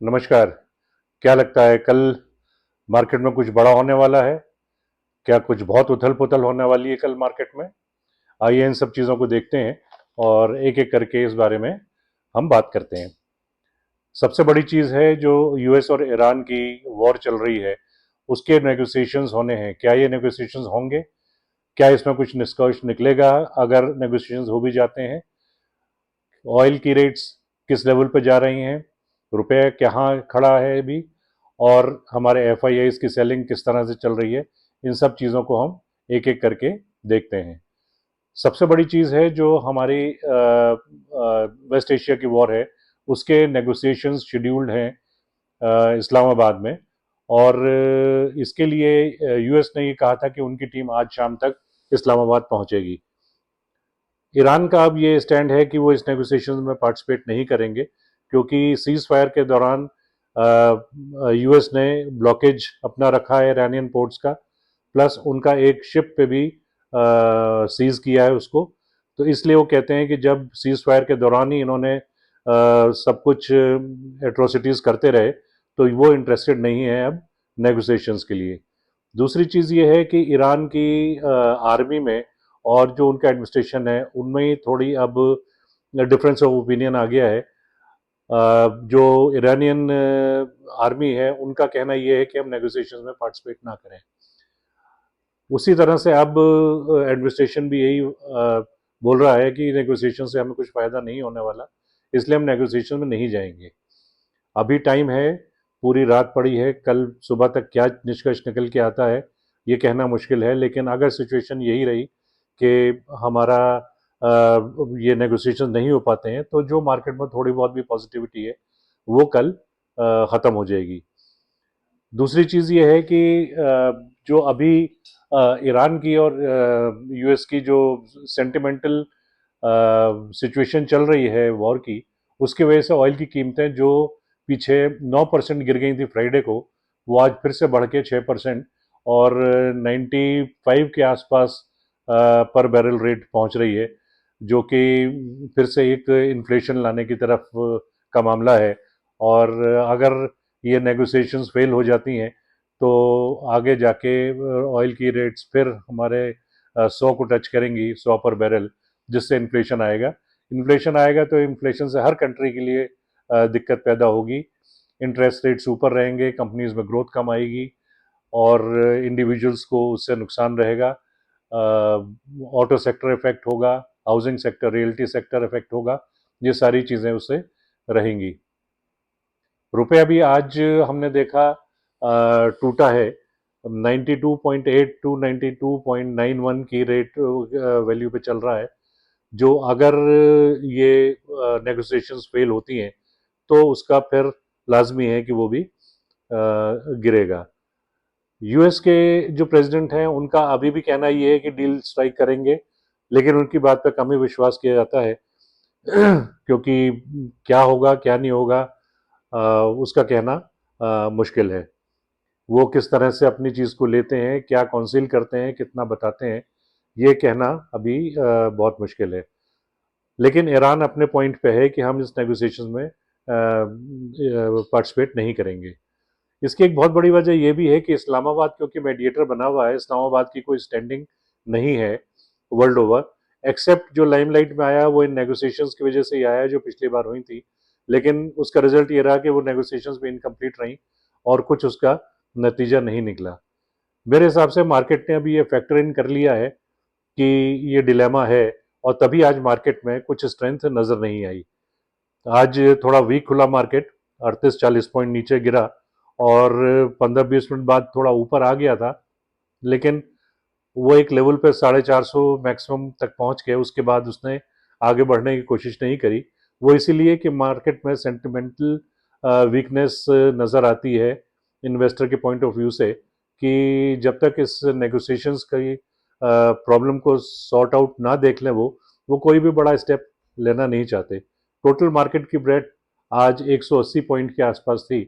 नमस्कार। क्या लगता है कल मार्केट में कुछ बड़ा होने वाला है? क्या कुछ बहुत उथल-पुथल होने वाली है कल मार्केट में? आइए इन सब चीज़ों को देखते हैं और एक-एक करके इस बारे में हम बात करते हैं। सबसे बड़ी चीज़ है जो यूएस और ईरान की वॉर चल रही है, उसके नेगोशिएशंस होने हैं। क्या ये नेगोशिएशंस होंगे? क्या इसमें कुछ निष्कर्ष निकलेगा अगर नेगोशिएशंस हो भी जाते हैं? ऑयल की रेट्स किस लेवल पे जा रही हैं, रुपये कहाँ खड़ा है अभी, और हमारे एफआईआईज की सेलिंग किस तरह से चल रही है, इन सब चीज़ों को हम एक एक करके देखते हैं। सबसे बड़ी चीज़ है जो हमारी वेस्ट एशिया की वॉर है, उसके नेगोशिएशंस शेड्यूल्ड हैं इस्लामाबाद में। और इसके लिए यूएस ने ये कहा था कि उनकी टीम आज शाम तक इस्लामाबाद पहुंचेगी। ईरान का अब ये स्टैंड है कि वो इस नेगोशिएशन में पार्टिसिपेट नहीं करेंगे, क्योंकि सीज फायर के दौरान यूएस ने ब्लॉकेज अपना रखा है ईरानियन पोर्ट्स का, प्लस उनका एक शिप पे भी सीज किया है उसको। तो इसलिए वो कहते हैं कि जब सीज फायर के दौरान ही इन्होंने सब कुछ एट्रोसिटीज़ करते रहे, तो वो इंटरेस्टेड नहीं है अब नेगोशिएशंस के लिए। दूसरी चीज़ ये है कि ईरान की आर्मी में और जो उनका एडमिनिस्ट्रेशन है उनमें थोड़ी अब डिफरेंस ऑफ ओपिनियन आ गया है। जो ईरानियन आर्मी है उनका कहना ये है कि हम नेगोशिएशंस में पार्टिसिपेट ना करें। उसी तरह से अब एडमिनिस्ट्रेशन भी यही बोल रहा है कि नेगोशिएशन से हमें कुछ फ़ायदा नहीं होने वाला, इसलिए हम नेगोशिएशन में नहीं जाएंगे। अभी टाइम है, पूरी रात पड़ी है, कल सुबह तक क्या निष्कर्ष निकल के आता है ये कहना मुश्किल है। लेकिन अगर सिचुएशन यही रही कि हमारा ये नेगोशिएशन नहीं हो पाते हैं, तो जो मार्केट में थोड़ी बहुत भी पॉजिटिविटी है वो कल ख़त्म हो जाएगी। दूसरी चीज़ ये है कि जो अभी ईरान की और यूएस की जो सेंटिमेंटल सिचुएशन चल रही है वॉर की, उसकी वजह से ऑयल की कीमतें जो पीछे 9% गिर गई थी फ्राइडे को, वो आज फिर से बढ़ के 6% और 95 के आसपास पर बैरल रेट पहुंच रही है, जो कि फिर से एक इन्फ्लेशन लाने की तरफ का मामला है। और अगर ये नेगोशिएशंस फेल हो जाती हैं तो आगे जाके ऑयल की रेट्स फिर हमारे 100 को टच करेंगी, 100 पर बैरल, जिससे इन्फ्लेशन आएगा। इन्फ्लेशन आएगा तो इन्फ्लेशन से हर कंट्री के लिए दिक्कत पैदा होगी। इंटरेस्ट रेट्स ऊपर रहेंगे, कंपनीज में ग्रोथ कम आएगी और इंडिविजुअल्स को उससे नुकसान रहेगा। ऑटो सेक्टर इफेक्ट होगा, housing sector, realty sector effect होगा, ये सारी चीज़ें उससे रहेंगी। रुपया भी आज हमने देखा टूटा है, 92.8 टू 92.91 की रेट वैल्यू पे चल रहा है, जो अगर ये नेगोशिएशंस फेल होती हैं तो उसका फिर लाजमी है कि वो भी गिरेगा। यूएस के जो प्रेसिडेंट हैं उनका अभी भी कहना ये है कि डील स्ट्राइक करेंगे, लेकिन उनकी बात पर कम ही विश्वास किया जाता है क्योंकि क्या होगा क्या नहीं होगा उसका कहना मुश्किल है। वो किस तरह से अपनी चीज़ को लेते हैं, क्या काउंसिल करते हैं, कितना बताते हैं, ये कहना अभी बहुत मुश्किल है। लेकिन ईरान अपने पॉइंट पे है कि हम इस नेगोशिएशन में पार्टिसिपेट नहीं करेंगे। इसकी एक बहुत बड़ी वजह यह भी है कि इस्लामाबाद क्योंकि मीडिएटर बना हुआ है, इस्लामाबाद की कोई स्टैंडिंग नहीं है वर्ल्ड ओवर, एक्सेप्ट जो लाइमलाइट में आया वो इन नेगोशिएशंस की वजह से ही आया जो पिछली बार हुई थी। लेकिन उसका रिजल्ट ये रहा कि वो नेगोशिएशंस भी इनकम्प्लीट रही और कुछ उसका नतीजा नहीं निकला। मेरे हिसाब से मार्केट ने अभी ये फैक्टर इन कर लिया है कि ये डिलेमा है, और तभी आज मार्केट में कुछ स्ट्रेंथ नजर नहीं आई। आज थोड़ा वीक खुला मार्केट, 38-40 पॉइंट नीचे गिरा और 15-20 मिनट बाद थोड़ा ऊपर आ गया था, लेकिन वो एक लेवल पे 450 मैक्सिमम तक पहुंच के उसके बाद उसने आगे बढ़ने की कोशिश नहीं करी। वो इसीलिए कि मार्केट में सेंटिमेंटल वीकनेस नज़र आती है इन्वेस्टर के पॉइंट ऑफ व्यू से, कि जब तक इस नेगोशिएशंस की प्रॉब्लम को सॉर्ट आउट ना देख लें वो कोई भी बड़ा स्टेप लेना नहीं चाहते। टोटल मार्केट की ब्रेड आज 180 पॉइंट के आसपास थी,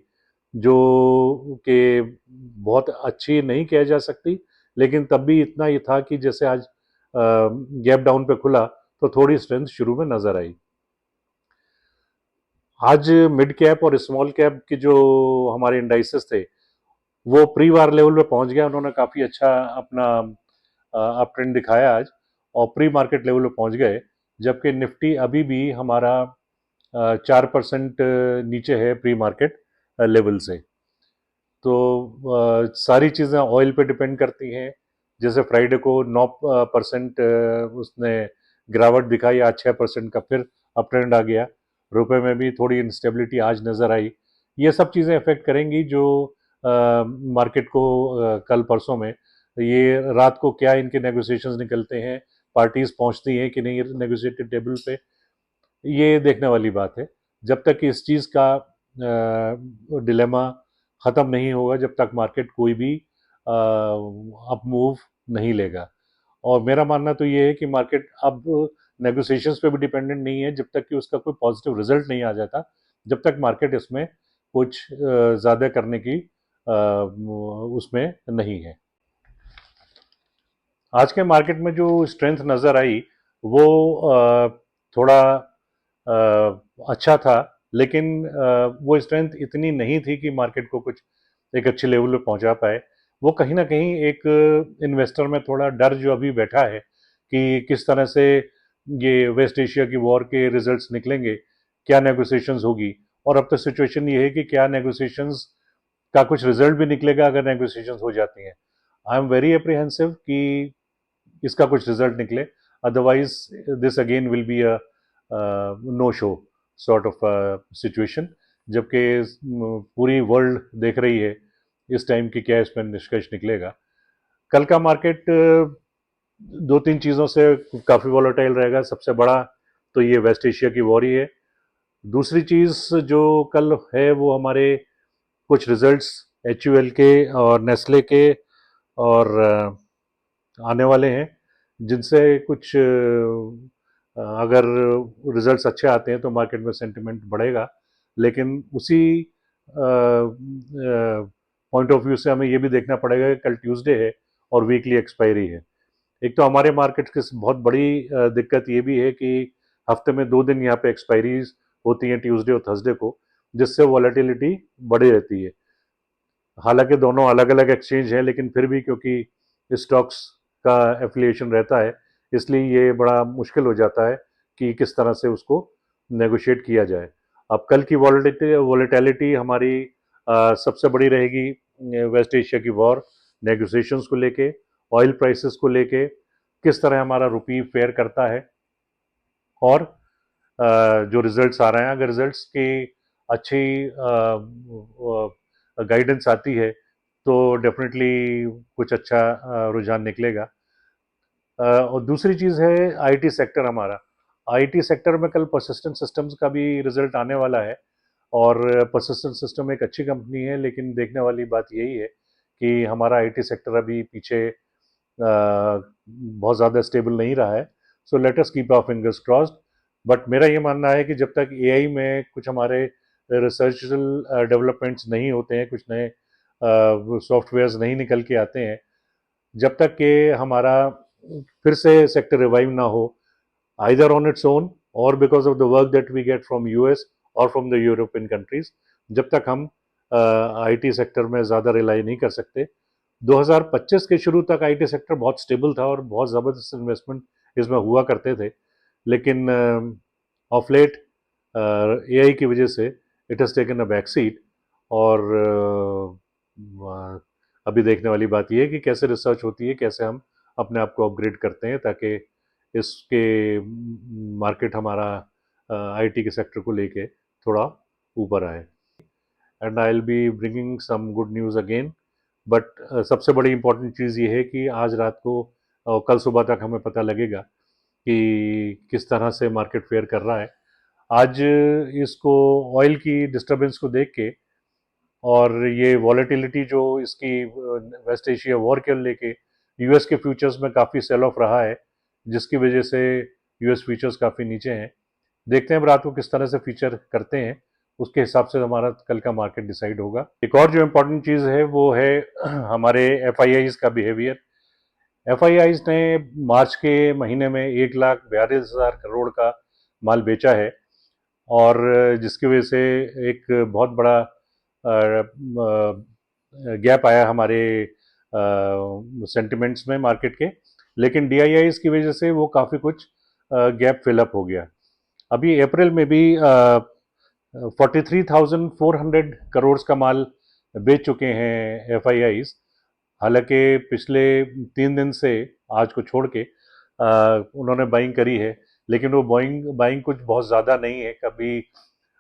जो कि बहुत अच्छी नहीं कह जा सकती, लेकिन तब भी इतना ही था कि जैसे आज गैप डाउन पे खुला तो थोड़ी स्ट्रेंथ शुरू में नजर आई। आज मिड कैप और स्मॉल कैप की जो हमारे इंडाइसेस थे वो प्री वार लेवल पे पहुंच गया, उन्होंने काफी अच्छा अपना अप ट्रेंड दिखाया आज और प्री मार्केट लेवल पे पहुंच गए, जबकि निफ्टी अभी भी हमारा 4% नीचे है प्री मार्केट लेवल से। तो सारी चीज़ें ऑयल पे डिपेंड करती हैं। जैसे फ्राइडे को 9% उसने गिरावट दिखाई, आज 6% का फिर अप ट्रेंड आ गया। रुपए में भी थोड़ी इंस्टेबिलिटी आज नज़र आई। ये सब चीज़ें अफेक्ट करेंगी जो मार्केट को कल परसों में। ये रात को क्या इनके नेगोशिएशंस निकलते हैं, पार्टीज पहुंचती हैं कि नहीं नेगोशिएटेड टेबल पे, ये देखने वाली बात है। जब तक इस चीज़ का डिलेमा ख़त्म नहीं होगा, जब तक मार्केट कोई भी अप मूव नहीं लेगा। और मेरा मानना तो ये है कि मार्केट अब नेगोशिएशंस पे भी डिपेंडेंट नहीं है, जब तक कि उसका कोई पॉजिटिव रिजल्ट नहीं आ जाता, जब तक मार्केट इसमें कुछ ज़्यादा करने की उसमें नहीं है। आज के मार्केट में जो स्ट्रेंथ नज़र आई वो थोड़ा अच्छा था, लेकिन वो स्ट्रेंथ इतनी नहीं थी कि मार्केट को कुछ एक अच्छे लेवल पे पहुंचा पाए। वो कहीं ना कहीं एक इन्वेस्टर में थोड़ा डर जो अभी बैठा है कि किस तरह से ये वेस्ट एशिया की वॉर के रिजल्ट्स निकलेंगे, क्या नेगोशिएशंस होगी। और अब तो सिचुएशन ये है कि क्या नेगोशिएशंस का कुछ रिजल्ट भी निकलेगा अगर नेगोशिएशंस हो जाती हैं। आई एम वेरी अप्रीहेंसिव कि इसका कुछ रिजल्ट निकले, otherwise this again will be a no show sort of situation. जबकि पूरी वर्ल्ड देख रही है इस टाइम की क्या इसमें निष्कर्ष निकलेगा। कल का मार्केट दो तीन चीज़ों से काफ़ी वॉलेटाइल रहेगा। सबसे बड़ा तो ये वेस्ट एशिया की वॉर ही है। दूसरी चीज़ जो कल है वो हमारे कुछ रिजल्ट्स HUL के और नेस्ले के और आने वाले हैं, जिनसे कुछ अगर रिजल्ट्स अच्छे आते हैं तो मार्केट में सेंटिमेंट बढ़ेगा। लेकिन उसी पॉइंट ऑफ व्यू से हमें ये भी देखना पड़ेगा कि कल ट्यूसडे है और वीकली एक्सपायरी है। एक तो हमारे मार्केट की बहुत बड़ी दिक्कत ये भी है कि हफ्ते में 2 दिन यहाँ पे एक्सपायरीज होती हैं, ट्यूसडे और थर्सडे को, जिससे वॉलेटिलिटी बढ़ी रहती है। हालांकि दोनों अलग अलग एक्सचेंज हैं, लेकिन फिर भी क्योंकि स्टॉक्स का एफिलिएशन रहता है, इसलिए ये बड़ा मुश्किल हो जाता है कि किस तरह से उसको नेगोशिएट किया जाए। अब कल की वॉलेटिलिटी हमारी सबसे बड़ी रहेगी वेस्ट एशिया की वॉर, नेगोशिएशंस को लेके, ऑयल प्राइसेस को लेके, किस तरह हमारा रुपी फेयर करता है, और जो रिजल्ट्स आ रहे हैं, अगर रिजल्ट्स की अच्छी गाइडेंस आती है तो डेफिनेटली कुछ अच्छा रुझान निकलेगा। और दूसरी चीज़ है आईटी सेक्टर हमारा। आईटी सेक्टर में कल परसिस्टेंट सिस्टम्स का भी रिजल्ट आने वाला है, और परसिस्टेंट सिस्टम एक अच्छी कंपनी है, लेकिन देखने वाली बात यही है कि हमारा आईटी सेक्टर अभी पीछे बहुत ज़्यादा स्टेबल नहीं रहा है। So let us keep our fingers crossed. But मेरा ये मानना है कि जब तक एआई में कुछ हमारे रिसर्चल डेवलपमेंट्स नहीं होते हैं, कुछ नए सॉफ्टवेयर्स नहीं निकल के आते हैं, जब तक कि हमारा फिर से सेक्टर रिवाइव ना हो, आइदर ऑन इट्स ओन और because of the work that we get from US और फ्रॉम द यूरोपियन कंट्रीज, जब तक हम आईटी सेक्टर में ज़्यादा रिलाई नहीं कर सकते। 2025 के शुरू तक आईटी सेक्टर बहुत स्टेबल था और बहुत ज़बरदस्त इन्वेस्टमेंट इसमें हुआ करते थे, लेकिन ऑफ लेट एआई की वजह से it has taken a back seat. और अभी देखने वाली बात यह है कि कैसे रिसर्च होती है, कैसे हम अपने आप को अपग्रेड करते हैं ताकि इसके मार्केट हमारा आईटी के सेक्टर को लेके थोड़ा ऊपर आए। And I will be bringing some good news again. But सबसे बड़ी इंपॉर्टेंट चीज़ ये है कि आज रात को कल सुबह तक हमें पता लगेगा कि किस तरह से मार्केट फेयर कर रहा है। आज इसको ऑयल की डिस्टरबेंस को देख के और ये वॉलेटिलिटी जो इसकी वेस्ट एशिया वॉर के लेके यूएस के फ्यूचर्स में काफ़ी सेल ऑफ रहा है, जिसकी वजह से यूएस फ्यूचर्स काफ़ी नीचे हैं। देखते हैं अब रात को किस तरह से फीचर करते हैं, उसके हिसाब से हमारा कल का मार्केट डिसाइड होगा। एक और जो इम्पोर्टेंट चीज़ है वो है हमारे एफआईआईज का बिहेवियर। एफआईआईज ने मार्च के महीने में 1,42,000 करोड़ का माल बेचा है, और जिसकी वजह से एक बहुत बड़ा गैप आया हमारे सेंटिमेंट्स में मार्केट के। लेकिन डीआईआईस की वजह से वो काफ़ी कुछ गैप फिलअप हो गया। अभी अप्रैल में भी 43,400 करोड़ का माल बेच चुके हैं एफआईआईस। हालांकि पिछले 3 दिन से आज को छोड़ के उन्होंने बाइंग करी है, लेकिन वो बाइंग कुछ बहुत ज़्यादा नहीं है। कभी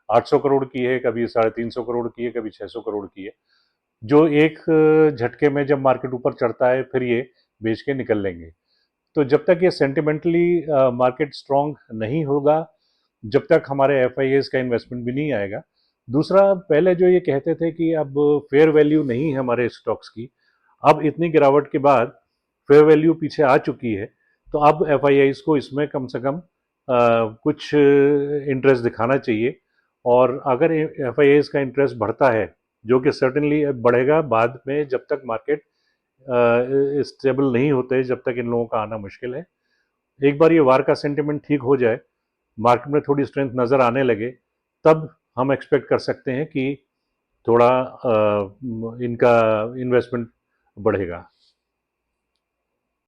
800 करोड़ की है, कभी 350 करोड़ की है, कभी 600 करोड़ की है, जो एक झटके में जब मार्केट ऊपर चढ़ता है फिर ये बेच के निकल लेंगे। तो जब तक ये सेंटिमेंटली मार्केट स्ट्रांग नहीं होगा, जब तक हमारे एफआईएस का इन्वेस्टमेंट भी नहीं आएगा। दूसरा, पहले जो ये कहते थे कि अब फेयर वैल्यू नहीं है हमारे स्टॉक्स की, अब इतनी गिरावट के बाद फेयर वैल्यू पीछे आ चुकी है, तो अब एफआईआईस को इसमें कम से कम कुछ इंटरेस्ट दिखाना चाहिए। और अगर एफआईआईस का इंटरेस्ट बढ़ता है, जो कि सर्टेनली बढ़ेगा बाद में, जब तक मार्केट स्टेबल नहीं होते, जब तक इन लोगों का आना मुश्किल है। एक बार ये वार का सेंटिमेंट ठीक हो जाए, मार्केट में थोड़ी स्ट्रेंथ नज़र आने लगे, तब हम एक्सपेक्ट कर सकते हैं कि थोड़ा इनका इन्वेस्टमेंट बढ़ेगा।